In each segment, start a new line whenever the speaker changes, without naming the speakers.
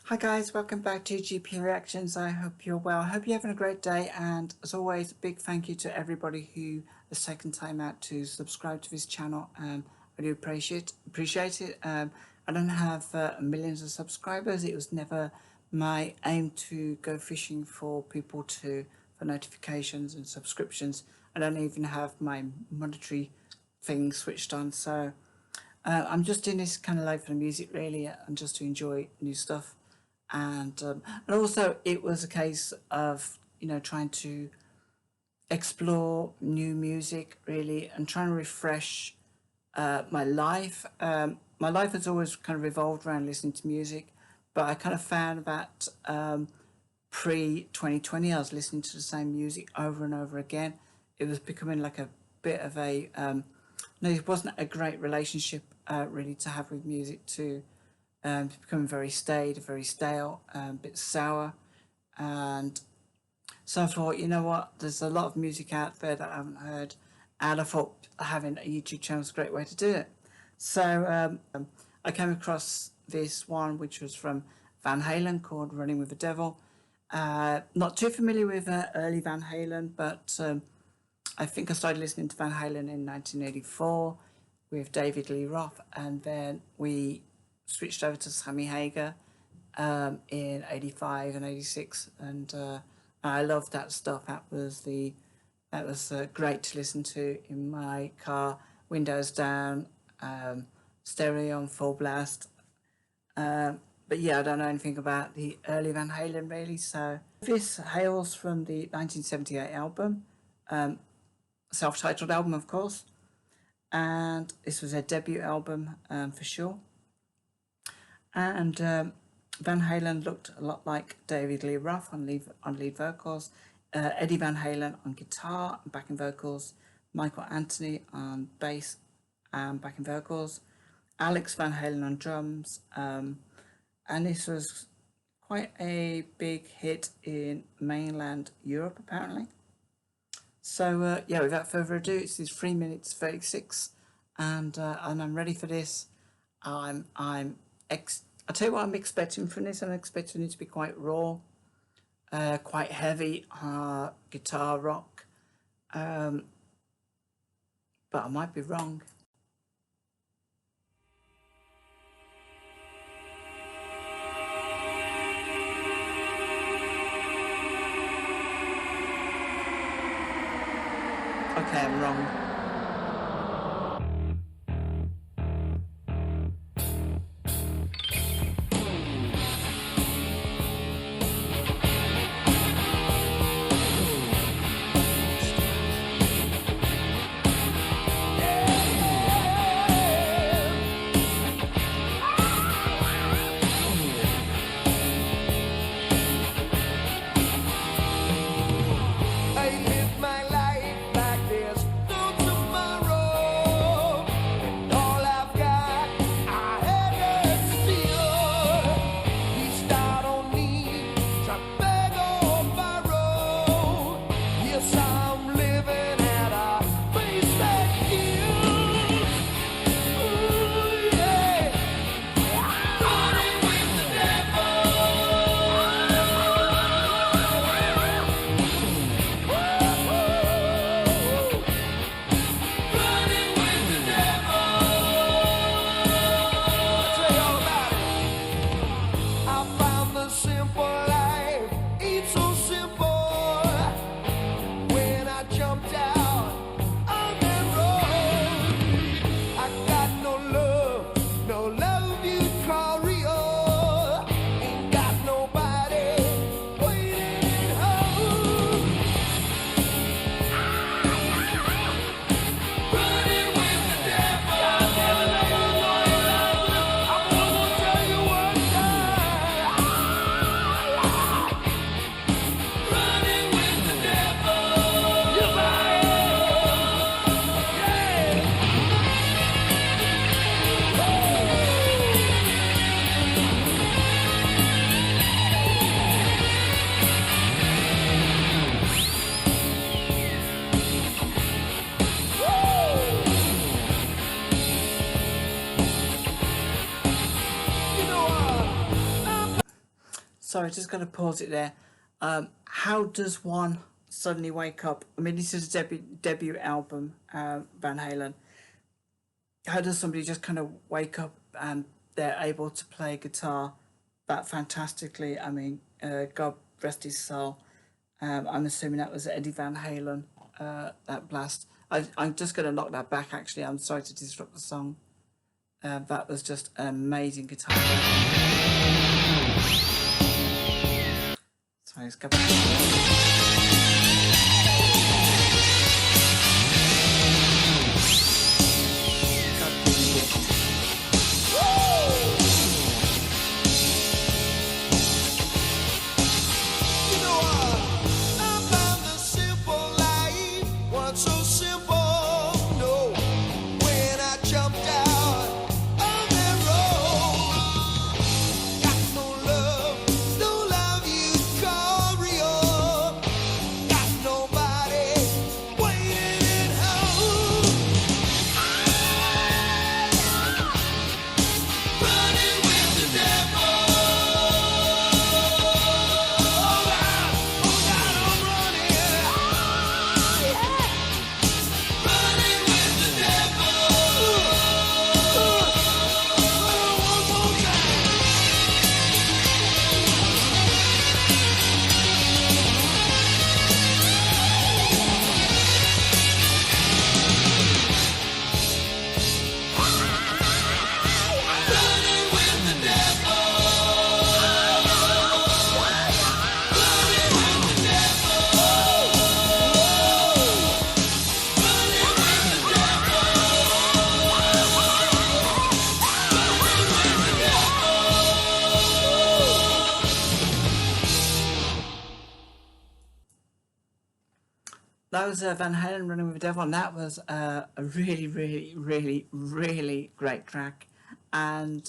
Hi guys, welcome back to GP Reactions. I hope you're well. I hope you're having a great day, and as always, a big thank you to everybody who has taken time out to subscribe to this channel. I do appreciate it. I don't have millions of subscribers. It was never my aim to go fishing for people for notifications and subscriptions. I don't even have my monetary thing switched on, so I'm just doing this kind of like for the music really, and just to enjoy new stuff. And also it was a case of trying to explore new music really and trying to refresh my life. My life has always kind of revolved around listening to music, but I kind of found that pre 2020 I was listening to the same music over and over again. It was becoming like a bit of a no, it wasn't a great relationship really to have with music, to it's becoming very staid, very stale, a bit sour. And so I thought, you know what, there's a lot of music out there that I haven't heard, and I thought having a YouTube channel is a great way to do it. So I came across this one which was from Van Halen called Running with the Devil. Not too familiar with early Van Halen, but I think I started listening to Van Halen in 1984 with David Lee Roth, and then we switched over to Sammy Hagar in 85 and 86, and I loved that stuff. That was great to listen to in my car, windows down, stereo on full blast. But yeah, I don't know anything about the early Van Halen really. So this hails from the 1978 album, self-titled album of course, and this was their debut album for sure. And Van Halen looked a lot like David Lee Roth on lead vocals, Eddie Van Halen on guitar and backing vocals, Michael Anthony on bass and backing vocals, Alex Van Halen on drums, and this was quite a big hit in mainland Europe apparently. So yeah, without further ado, it's 3 minutes 36, and I'm ready for this. I'll tell you what I'm expecting from this. I'm expecting it to be quite raw, quite heavy, guitar rock, but I might be wrong. Okay, I'm wrong.
I live my life like this. Don't
Sorry, just got to pause it there. How does one suddenly wake up? I mean, this is a debut album, Van Halen. How does somebody just kind of wake up and they're able to play guitar that fantastically? I mean, God rest his soul. I'm assuming that was Eddie Van Halen, that blast. I'm just going to knock that back, actually. I'm sorry to disrupt the song. That was just an amazing guitar. Sorry, let's go back. That was Van Halen running with the devil, and that was a really, really, really, really great track. And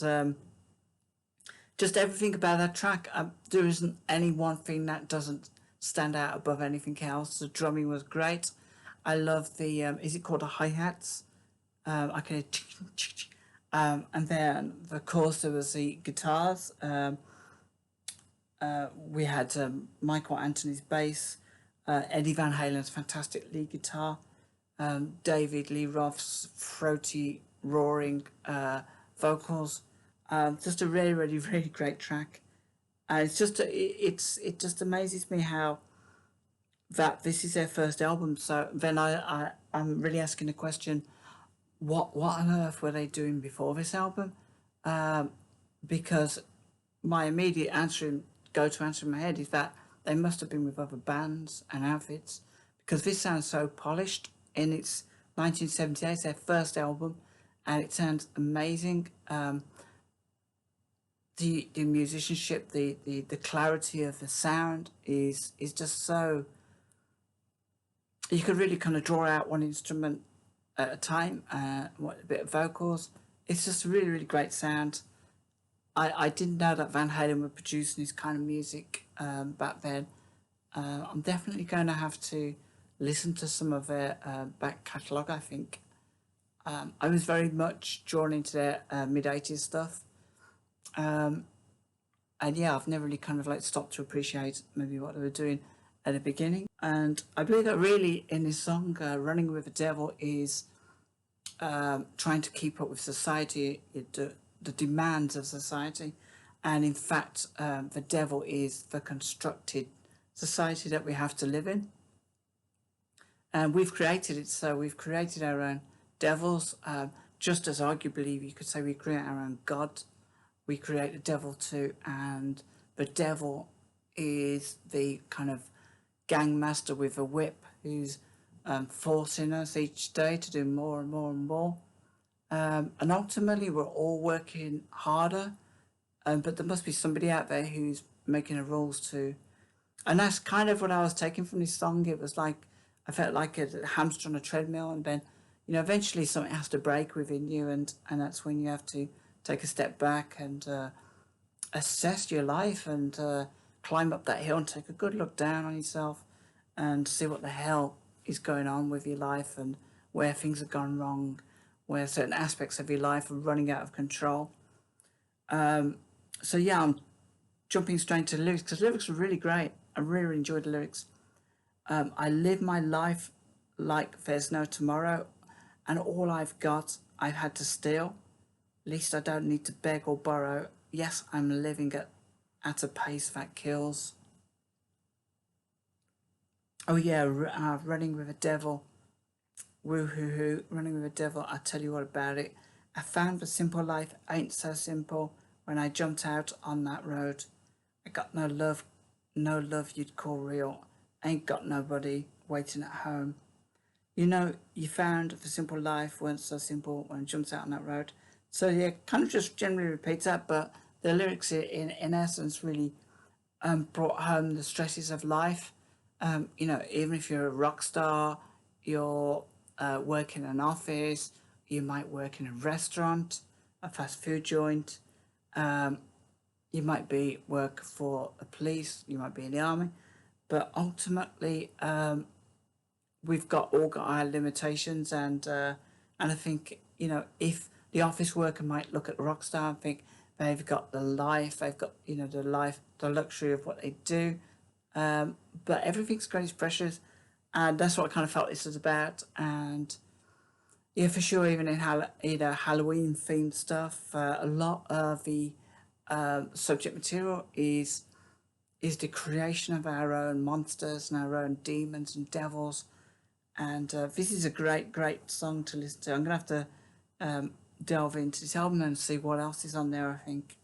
just everything about that track, there isn't any one thing that doesn't stand out above anything else. The drumming was great. I love the, is it called the hi-hats? I can and then, of course, there was the guitars. We had Michael Anthony's bass. Eddie Van Halen's fantastic lead guitar, David Lee Roth's throaty, roaring vocals. Just a really, really, really great track. And it's just it just amazes me how that this is their first album. So then I'm really asking the question: what on earth were they doing before this album? Because my immediate go-to answer in my head is that they must have been with other bands and outfits, because this sounds so polished. And it's 1978, their first album, and it sounds amazing. The musicianship, the clarity of the sound is just so. You could really kind of draw out one instrument at a time, a bit of vocals. It's just a really, really great sound. I didn't know that Van Halen were producing this kind of music back then. I'm definitely going to have to listen to some of their back catalogue, I think. I was very much drawn into their mid-80s stuff. And yeah, I've never really kind of like stopped to appreciate maybe what they were doing at the beginning. And I believe that really in this song, Running with the Devil is trying to keep up with society, the demands of society. And in fact, the devil is the constructed society that we have to live in. And we've created it, so we've created our own devils, just as arguably you could say we create our own God. We create the devil too, and the devil is the kind of gang master with a whip who's forcing us each day to do more and more and more. And ultimately, we're all working harder, but there must be somebody out there who's making the rules too. And that's kind of what I was taking from this song. It was like I felt like a hamster on a treadmill, and then eventually something has to break within you, and that's when you have to take a step back and assess your life and climb up that hill and take a good look down on yourself and see what the hell is going on with your life and where things have gone wrong, where certain aspects of your life are running out of control. So yeah, jumping straight to the lyrics, because lyrics were really great. I really enjoyed the lyrics. I live my life like there's no tomorrow, and all I've got I've had to steal. At least I don't need to beg or borrow. Yes, I'm living at a pace that kills. Oh yeah, running with a devil. Woo hoo hoo, running with a devil. I tell you what about it. I found the simple life ain't so simple when I jumped out on that road. I got no love, no love you'd call real. Ain't got nobody waiting at home. You know, you found the simple life weren't so simple when I jumped out on that road. So yeah, kind of just generally repeats that, but the lyrics in essence really brought home the stresses of life. You know, even if you're a rock star, you're working in an office, you might work in a restaurant, a fast food joint, you might be work for the police, you might be in the army, but ultimately we've all got our limitations, and I think, you know, if the office worker might look at the rock star and think they've got the life, they've got, you know, the life, the luxury of what they do, but everything's great as precious, and that's what I kind of felt this was about. And yeah, for sure, even in Halloween themed stuff, a lot of the subject material is the creation of our own monsters and our own demons and devils. And this is a great song to listen to. I'm gonna have to delve into this album and see what else is on there. I think,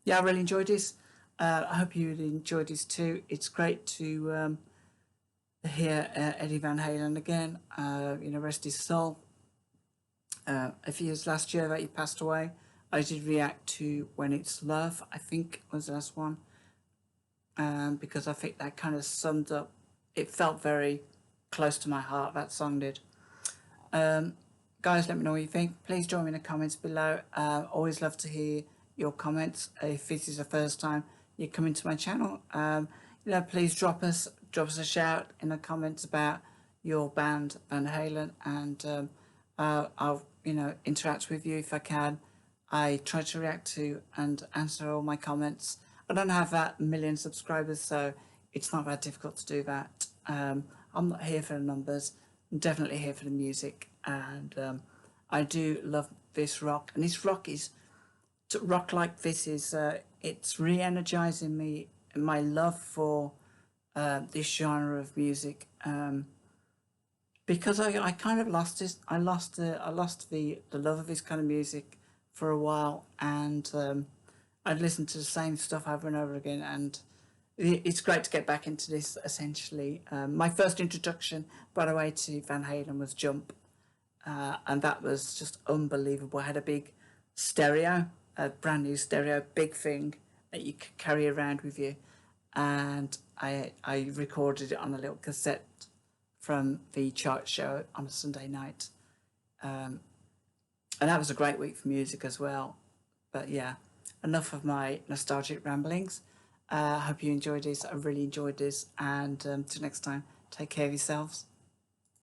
yeah, I really enjoyed this. I hope you really enjoyed this too. It's great to hear Eddie Van Halen again. You know, rest his soul. A few years last year that he passed away, I did react to When It's Love, I think was the last one, because I think that kind of summed up, it felt very close to my heart, that song did. Guys, let me know what you think. Please join me in the comments below. Always love to hear your comments. If this is the first time you're coming to my channel, you know, please drop us a shout in the comments about your band Van Halen, and I'll, you know, interact with you if I can. I try to react to and answer all my comments. I don't have that million subscribers, so it's not that difficult to do that. I'm not here for the numbers. I'm definitely here for the music, and I do love this rock. And this rock is, to rock like this is, it's re-energizing me and my love for this genre of music. Because I kind of lost this. I lost the love of this kind of music for a while, and I'd listen to the same stuff over and over again, and it's great to get back into this. Essentially, my first introduction, by the way, to Van Halen was Jump, and that was just unbelievable. I had a big stereo, a brand new stereo, big thing that you could carry around with you, and I recorded it on a little cassette from the chart show on a Sunday night. And that was a great week for music as well. But yeah, enough of my nostalgic ramblings. I hope you enjoyed this. I really enjoyed this. And till next time, take care of yourselves.